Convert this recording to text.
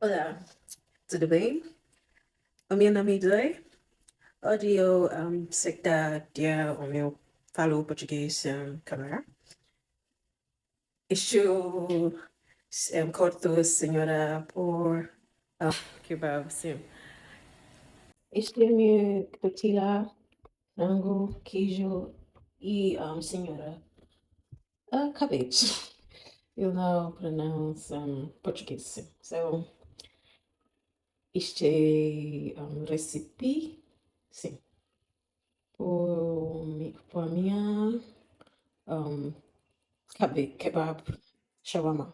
Olá, tudo bem? O meu nome é Joy. Hoje eu sei que dia o meu falo português câmera. Estou corto senhora por kebab, sim. Este é meu tortilla, frango, queijo e senhora. Cabbage. Eu não pronounce português. So, este recipe, sim. Por minha kebab, shawarma.